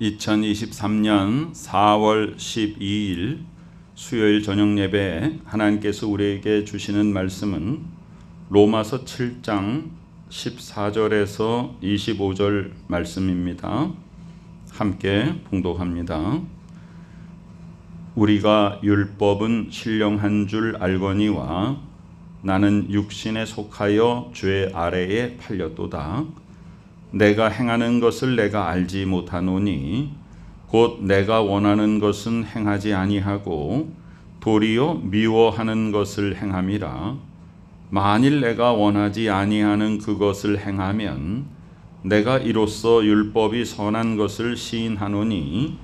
2023년 4월 12일 수요일 저녁 예배에 하나님께서 우리에게 주시는 말씀은 로마서 7장 14절에서 25절 말씀입니다. 함께 봉독합니다. 우리가 율법은 신령한 줄 알거니와 나는 육신에 속하여 죄 아래에 팔렸도다. 내가 행하는 것을 내가 알지 못하노니 곧 내가 원하는 것은 행하지 아니하고 도리어 미워하는 것을 행함이라. 만일 내가 원하지 아니하는 그것을 행하면 내가 이로써 율법이 선한 것을 시인하노니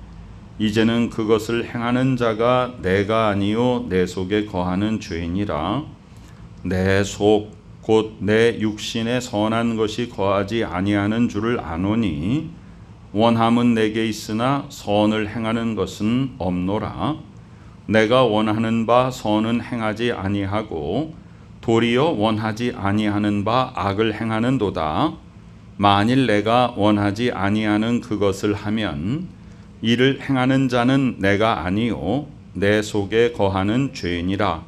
이제는 그것을 행하는 자가 내가 아니요 내 속에 거하는 죄이니라. 내 속 곧 내 육신에 선한 것이 거하지 아니하는 줄을 아노니 원함은 내게 있으나 선을 행하는 것은 없노라. 내가 원하는 바 선은 행하지 아니하고 도리어 원하지 아니하는 바 악을 행하는도다. 만일 내가 원하지 아니하는 그것을 하면 이를 행하는 자는 내가 아니요 내 속에 거하는 죄이니라.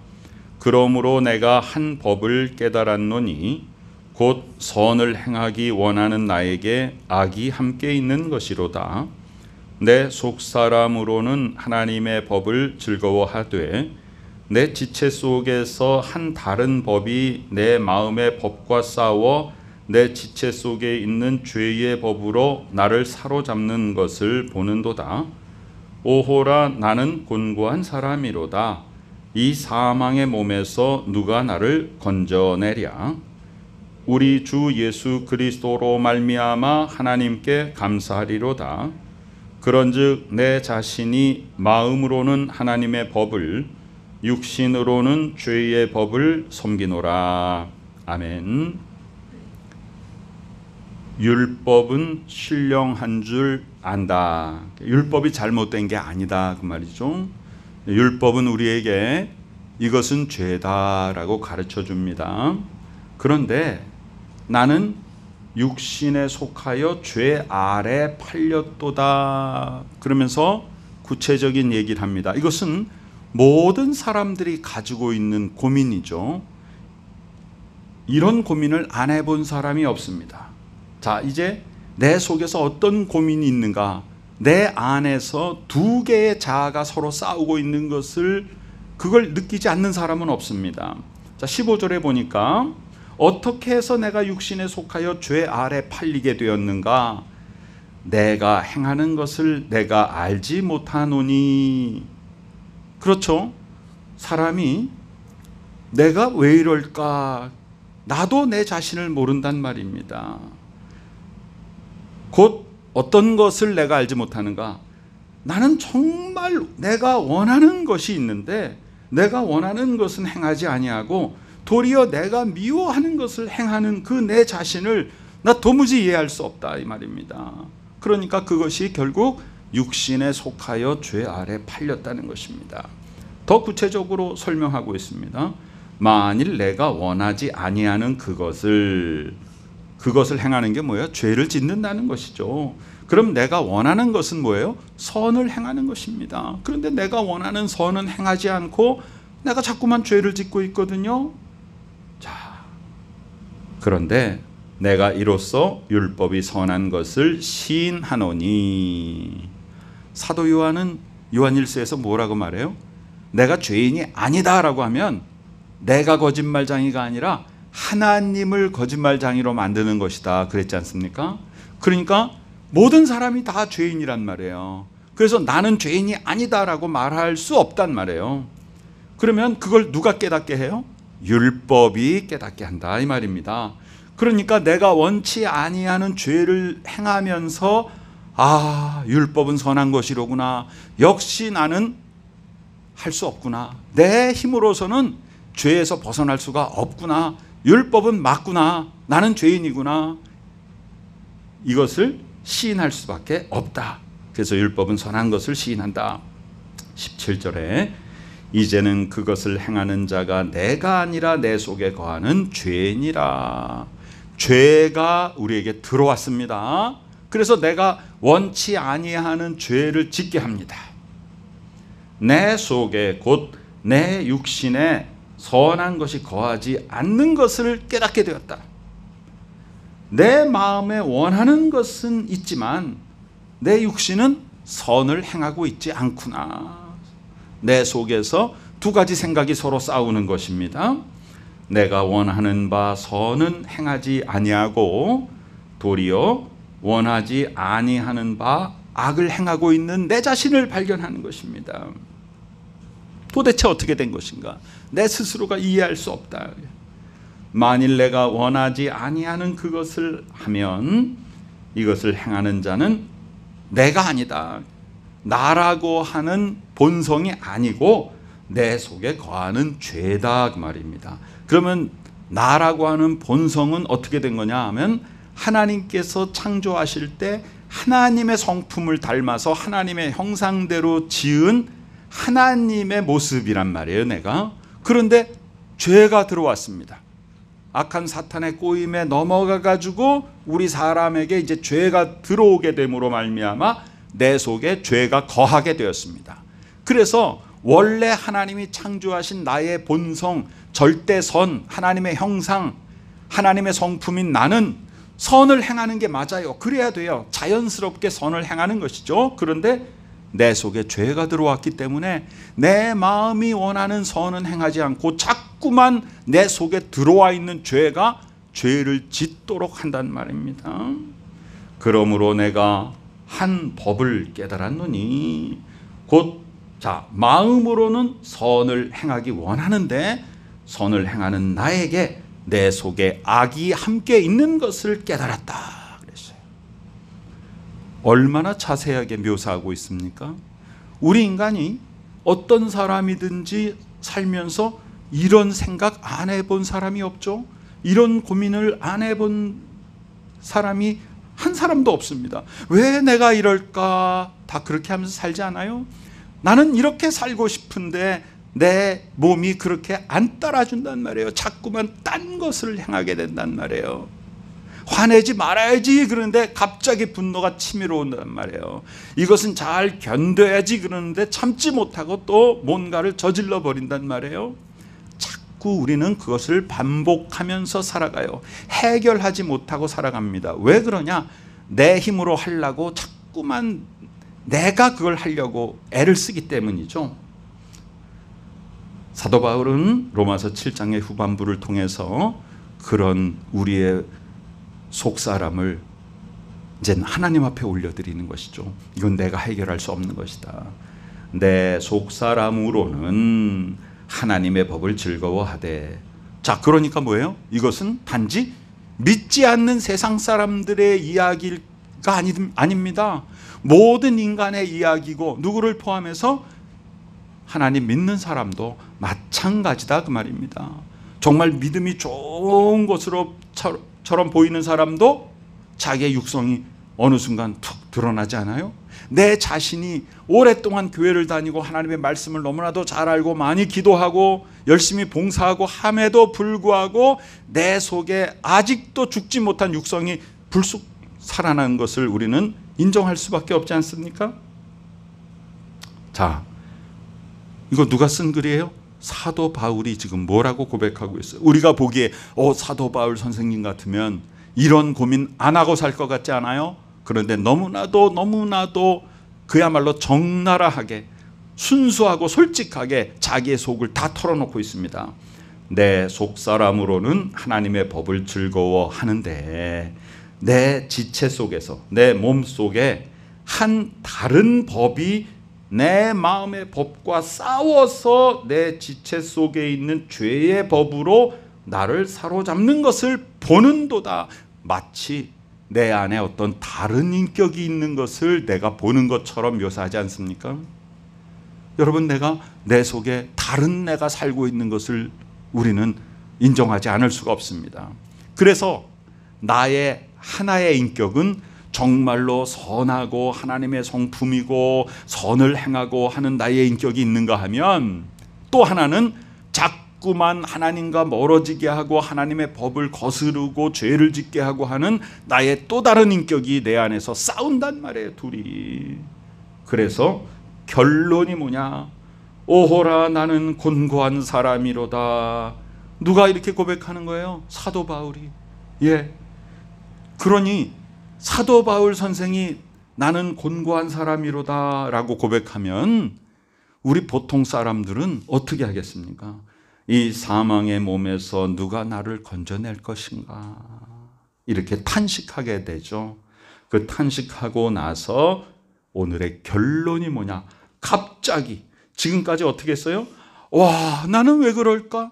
그러므로 내가 한 법을 깨달았노니 곧 선을 행하기 원하는 나에게 악이 함께 있는 것이로다. 내 속사람으로는 하나님의 법을 즐거워하되 내 지체 속에서 한 다른 법이 내 마음의 법과 싸워 내 지체 속에 있는 죄의 법으로 나를 사로잡는 것을 보는도다. 오호라, 나는 곤고한 사람이로다. 이 사망의 몸에서 누가 나를 건져내랴. 우리 주 예수 그리스도로 말미암아 하나님께 감사하리로다. 그런즉 내 자신이 마음으로는 하나님의 법을 육신으로는 죄의 법을 섬기노라. 아멘. 율법은 신령한 줄 안다. 율법이 잘못된 게 아니다 그 말이죠. 율법은 우리에게 이것은 죄다라고 가르쳐 줍니다. 그런데 나는 육신에 속하여 죄 아래 팔렸도다 그러면서 구체적인 얘기를 합니다. 이것은 모든 사람들이 가지고 있는 고민이죠. 이런 고민을 안 해본 사람이 없습니다. 자, 이제 내 속에서 어떤 고민이 있는가? 내 안에서 두 개의 자아가 서로 싸우고 있는 것을 그걸 느끼지 않는 사람은 없습니다. 자, 15절에 보니까 어떻게 해서 내가 육신에 속하여 죄 아래 팔리게 되었는가? 내가 행하는 것을 내가 알지 못하노니. 그렇죠? 사람이 내가 왜 이럴까? 나도 내 자신을 모른단 말입니다. 곧 어떤 것을 내가 알지 못하는가? 나는 정말 내가 원하는 것이 있는데 내가 원하는 것은 행하지 아니하고 도리어 내가 미워하는 것을 행하는 그 내 자신을 나 도무지 이해할 수 없다 이 말입니다. 그러니까 그것이 결국 육신에 속하여 죄 아래 팔렸다는 것입니다. 더 구체적으로 설명하고 있습니다. 만일 내가 원하지 아니하는 그것을 행하는 게 뭐예요? 죄를 짓는다는 것이죠. 그럼 내가 원하는 것은 뭐예요? 선을 행하는 것입니다. 그런데 내가 원하는 선은 행하지 않고 내가 자꾸만 죄를 짓고 있거든요. 자, 그런데 내가 이로써 율법이 선한 것을 시인하노니. 사도 요한은 요한일서에서 뭐라고 말해요? 내가 죄인이 아니다라고 하면 내가 거짓말장이가 아니라 하나님을 거짓말장이로 만드는 것이다 그랬지 않습니까? 그러니까 모든 사람이 다 죄인이란 말이에요. 그래서 나는 죄인이 아니다라고 말할 수 없단 말이에요. 그러면 그걸 누가 깨닫게 해요? 율법이 깨닫게 한다 이 말입니다. 그러니까 내가 원치 아니하는 죄를 행하면서 율법은 선한 것이로구나. 역시 나는 할 수 없구나. 내 힘으로서는 죄에서 벗어날 수가 없구나. 율법은 맞구나. 나는 죄인이구나. 이것을 시인할 수밖에 없다. 그래서 율법은 선한 것을 시인한다. 17절에 이제는 그것을 행하는 자가 내가 아니라 내 속에 거하는 죄인이라. 죄가 우리에게 들어왔습니다. 그래서 내가 원치 아니하는 죄를 짓게 합니다. 내 속에 곧 내 육신에 선한 것이 거하지 않는 것을 깨닫게 되었다. 내 마음에 원하는 것은 있지만 내 육신은 선을 행하고 있지 않구나. 내 속에서 두 가지 생각이 서로 싸우는 것입니다. 내가 원하는 바 선은 행하지 아니하고 도리어 원하지 아니하는 바 악을 행하고 있는 내 자신을 발견하는 것입니다. 도대체 어떻게 된 것인가? 내 스스로가 이해할 수 없다. 만일 내가 원하지 아니하는 그것을 하면 이것을 행하는 자는 내가 아니다. 나라고 하는 본성이 아니고 내 속에 거하는 죄다 그 말입니다. 그러면 나라고 하는 본성은 어떻게 된 거냐 하면 하나님께서 창조하실 때 하나님의 성품을 닮아서 하나님의 형상대로 지은 하나님의 모습이란 말이에요, 내가. 그런데 죄가 들어왔습니다. 악한 사탄의 꼬임에 넘어가 가지고 우리 사람에게 이제 죄가 들어오게 됨으로 말미암아 내 속에 죄가 거하게 되었습니다. 그래서 원래 하나님이 창조하신 나의 본성, 절대선, 하나님의 형상, 하나님의 성품인 나는 선을 행하는 게 맞아요. 그래야 돼요. 자연스럽게 선을 행하는 것이죠. 그런데 내 속에 죄가 들어왔기 때문에 내 마음이 원하는 선은 행하지 않고 자꾸만 내 속에 들어와 있는 죄가 죄를 짓도록 한단 말입니다. 그러므로 내가 한 법을 깨달았노니 곧 마음으로는 선을 행하기 원하는데 선을 행하는 나에게 내 속에 악이 함께 있는 것을 깨달았다. 얼마나 자세하게 묘사하고 있습니까? 우리 인간이 어떤 사람이든지 살면서 이런 생각 안 해본 사람이 없죠. 이런 고민을 안 해본 사람이 한 사람도 없습니다. 왜 내가 이럴까? 다 그렇게 하면서 살지 않아요? 나는 이렇게 살고 싶은데 내 몸이 그렇게 안 따라준단 말이에요. 자꾸만 딴 것을 행하게 된단 말이에요. 화내지 말아야지 그러는데 갑자기 분노가 치밀어 온단 말이에요. 이것은 잘 견뎌야지 그러는데 참지 못하고 또 뭔가를 저질러 버린단 말이에요. 자꾸 우리는 그것을 반복하면서 살아가요. 해결하지 못하고 살아갑니다. 왜 그러냐? 내 힘으로 하려고 자꾸만 내가 그걸 하려고 애를 쓰기 때문이죠. 사도 바울은 로마서 7장의 후반부를 통해서 그런 우리의 속사람을 이제 하나님 앞에 올려드리는 것이죠. 이건 내가 해결할 수 없는 것이다. 내 속사람으로는 하나님의 법을 즐거워하되. 자, 그러니까 뭐예요? 이것은 단지 믿지 않는 세상 사람들의 이야기가 아닙니다. 모든 인간의 이야기고 누구를 포함해서 하나님 믿는 사람도 마찬가지다 그 말입니다. 정말 믿음이 좋은 것처럼 보이는 사람도 자기의 육성이 어느 순간 툭 드러나지 않아요? 내 자신이 오랫동안 교회를 다니고 하나님의 말씀을 너무나도 잘 알고 많이 기도하고 열심히 봉사하고 함에도 불구하고 내 속에 아직도 죽지 못한 육성이 불쑥 살아나는 것을 우리는 인정할 수밖에 없지 않습니까? 자, 이거 누가 쓴 글이에요? 사도 바울이 지금 뭐라고 고백하고 있어요? 우리가 보기에 사도 바울 선생님 같으면 이런 고민 안 하고 살 것 같지 않아요? 그런데 너무나도 그야말로 적나라하게 순수하고 솔직하게 자기의 속을 다 털어놓고 있습니다. 내 속사람으로는 하나님의 법을 즐거워하는데 내 지체 속에서 내 몸 속에 한 다른 법이 내 마음의 법과 싸워서 내 지체 속에 있는 죄의 법으로 나를 사로잡는 것을 보는도다. 마치 내 안에 어떤 다른 인격이 있는 것을 내가 보는 것처럼 묘사하지 않습니까? 여러분, 내가 내 속에 다른 내가 살고 있는 것을 우리는 인정하지 않을 수가 없습니다. 그래서 나의 하나의 인격은 정말로 선하고 하나님의 성품이고 선을 행하고 하는 나의 인격이 있는가 하면, 또 하나는 자꾸 자꾸만 하나님과 멀어지게 하고 하나님의 법을 거스르고 죄를 짓게 하고 하는 나의 또 다른 인격이 내 안에서 싸운단 말이에요, 둘이. 그래서 결론이 뭐냐? 오호라 나는 곤고한 사람이로다. 누가 이렇게 고백하는 거예요? 사도 바울이. 예. 그러니 사도 바울 선생이 나는 곤고한 사람이로다 라고 고백하면 우리 보통 사람들은 어떻게 하겠습니까? 이 사망의 몸에서 누가 나를 건져낼 것인가? 이렇게 탄식하게 되죠. 그 탄식하고 나서 오늘의 결론이 뭐냐? 갑자기 지금까지 어떻게 했어요? 와, 나는 왜 그럴까?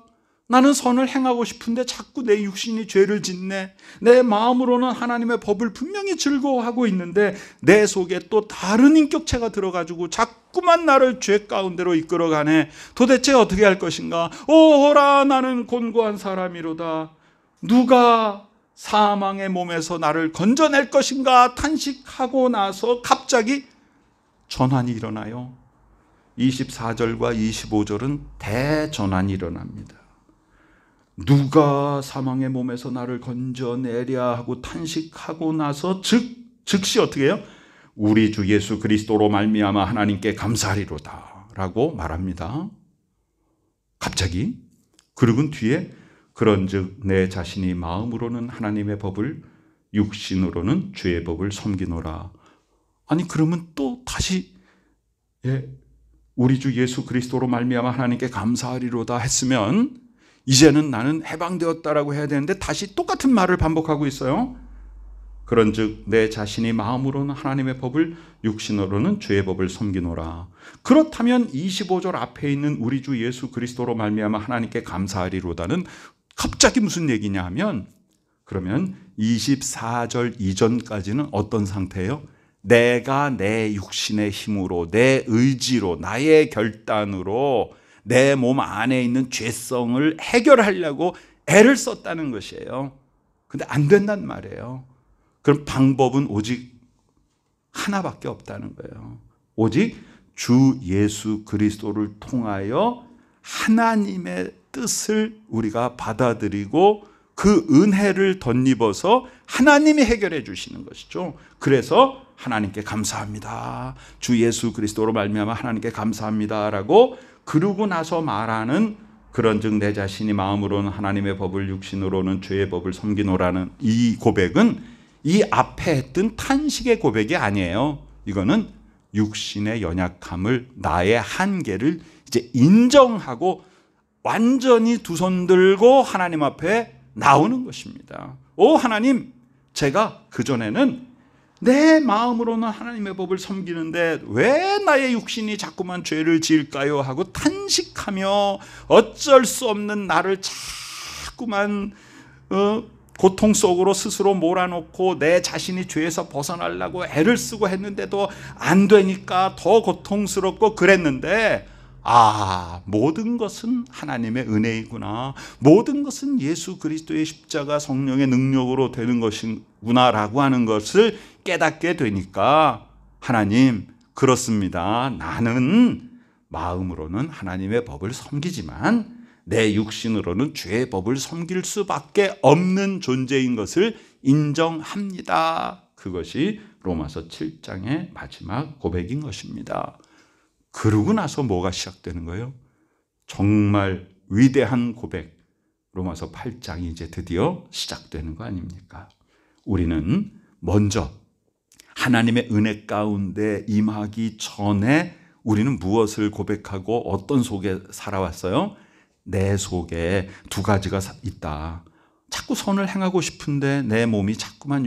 나는 선을 행하고 싶은데 자꾸 내 육신이 죄를 짓네. 내 마음으로는 하나님의 법을 분명히 즐거워하고 있는데 내 속에 또 다른 인격체가 들어가지고 자꾸만 나를 죄 가운데로 이끌어가네. 도대체 어떻게 할 것인가? 오호라 나는 곤고한 사람이로다. 누가 사망의 몸에서 나를 건져낼 것인가? 탄식하고 나서 갑자기 전환이 일어나요. 24절과 25절은 대전환이 일어납니다. 누가 사망의 몸에서 나를 건져내랴 하고 탄식하고 나서 즉시 어떻게 해요? 우리 주 예수 그리스도로 말미암아 하나님께 감사하리로다 라고 말합니다. 갑자기. 그리고 뒤에 그런즉 내 자신이 마음으로는 하나님의 법을 육신으로는 죄의 법을 섬기노라. 아니 그러면 또 다시 우리 주 예수 그리스도로 말미암아 하나님께 감사하리로다 했으면 이제는 나는 해방되었다라고 해야 되는데 다시 똑같은 말을 반복하고 있어요. 그런즉 내 자신이 마음으로는 하나님의 법을 육신으로는 죄의 법을 섬기노라. 그렇다면 25절 앞에 있는 우리 주 예수 그리스도로 말미암아 하나님께 감사하리로다는 갑자기 무슨 얘기냐 하면 그러면 24절 이전까지는 어떤 상태예요? 내가 내 육신의 힘으로 내 의지로 나의 결단으로 내 몸 안에 있는 죄성을 해결하려고 애를 썼다는 것이에요. 근데 안 된단 말이에요. 그럼 방법은 오직 하나밖에 없다는 거예요. 오직 주 예수 그리스도를 통하여 하나님의 뜻을 우리가 받아들이고 그 은혜를 덧입어서 하나님이 해결해 주시는 것이죠. 그래서 하나님께 감사합니다. 주 예수 그리스도로 말미암아 하나님께 감사합니다라고 그러고 나서 말하는 그런즉 내 자신이 마음으로는 하나님의 법을 육신으로는 죄의 법을 섬기노라는 이 고백은 이 앞에 했던 탄식의 고백이 아니에요. 이거는 육신의 연약함을 나의 한계를 이제 인정하고 완전히 두 손 들고 하나님 앞에 나오는 것입니다. 오 하나님, 제가 그전에는 내 마음으로는 하나님의 법을 섬기는데 왜 나의 육신이 자꾸만 죄를 지을까요? 하고 탄식하며 어쩔 수 없는 나를 자꾸만 고통 속으로 스스로 몰아놓고 내 자신이 죄에서 벗어나려고 애를 쓰고 했는데도 안 되니까 더 고통스럽고 그랬는데 모든 것은 하나님의 은혜이구나. 모든 것은 예수 그리스도의 십자가 성령의 능력으로 되는 것이구나라고 하는 것을 깨닫게 되니까 하나님, 그렇습니다. 나는 마음으로는 하나님의 법을 섬기지만 내 육신으로는 죄의 법을 섬길 수밖에 없는 존재인 것을 인정합니다. 그것이 로마서 7장의 마지막 고백인 것입니다. 그러고 나서 뭐가 시작되는 거예요? 정말 위대한 고백, 로마서 8장이 이제 드디어 시작되는 거 아닙니까? 우리는 먼저 하나님의 은혜 가운데 임하기 전에 우리는 무엇을 고백하고 어떤 속에 살아왔어요? 내 속에 두 가지가 있다. 자꾸 선을 행하고 싶은데 내 몸이 자꾸만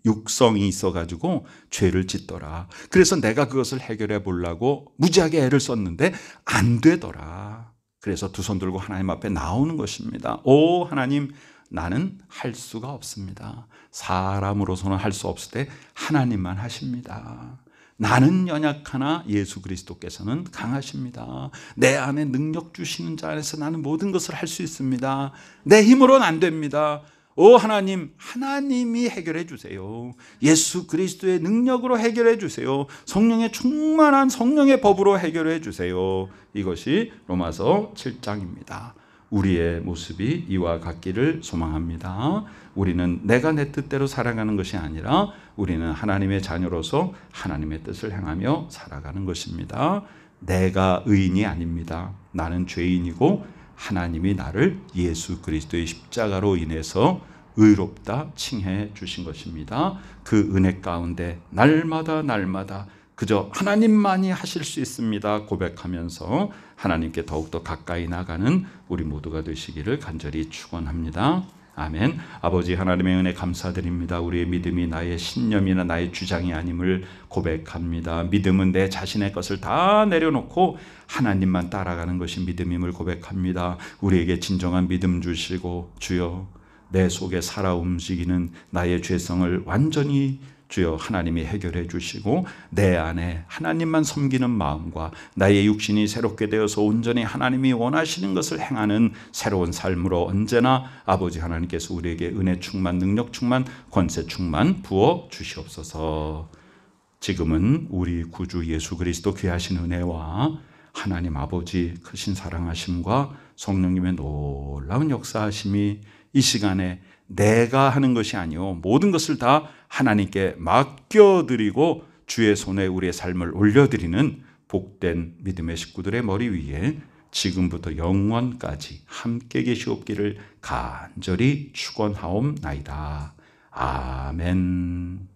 육성이 있어가지고 죄를 짓더라. 그래서 내가 그것을 해결해 보려고 무지하게 애를 썼는데 안 되더라. 그래서 두 손 들고 하나님 앞에 나오는 것입니다. 오 하나님, 나는 할 수가 없습니다. 사람으로서는 할 수 없을 때 하나님만 하십니다. 나는 연약하나 예수 그리스도께서는 강하십니다. 내 안에 능력 주시는 자 안에서 나는 모든 것을 할 수 있습니다. 내 힘으로는 안 됩니다. 오 하나님, 하나님이 해결해 주세요. 예수 그리스도의 능력으로 해결해 주세요. 성령의 충만한 성령의 법으로 해결해 주세요. 이것이 로마서 7장입니다. 우리의 모습이 이와 같기를 소망합니다. 우리는 내가 내 뜻대로 살아가는 것이 아니라 우리는 하나님의 자녀로서 하나님의 뜻을 행하며 살아가는 것입니다. 내가 의인이 아닙니다. 나는 죄인이고 하나님이 나를 예수 그리스도의 십자가로 인해서 의롭다 칭해 주신 것입니다. 그 은혜 가운데 날마다 그저 하나님만이 하실 수 있습니다 고백하면서 하나님께 더욱더 가까이 나가는 우리 모두가 되시기를 간절히 축원합니다. 아멘. 아버지 하나님의 은혜 감사드립니다. 우리의 믿음이 나의 신념이나 나의 주장이 아님을 고백합니다. 믿음은 내 자신의 것을 다 내려놓고 하나님만 따라가는 것이 믿음임을 고백합니다. 우리에게 진정한 믿음 주시고 주여 내 속에 살아 움직이는 나의 죄성을 완전히 주여 하나님이 해결해 주시고 내 안에 하나님만 섬기는 마음과 나의 육신이 새롭게 되어서 온전히 하나님이 원하시는 것을 행하는 새로운 삶으로 언제나 아버지 하나님께서 우리에게 은혜 충만, 능력 충만, 권세 충만 부어 주시옵소서. 지금은 우리 구주 예수 그리스도 귀하신 은혜와 하나님 아버지 크신 사랑하심과 성령님의 놀라운 역사하심이 이 시간에 내가 하는 것이 아니요 모든 것을 다 하나님께 맡겨드리고 주의 손에 우리의 삶을 올려드리는 복된 믿음의 식구들의 머리 위에 지금부터 영원까지 함께 계시옵기를 간절히 축원하옵나이다. 아멘.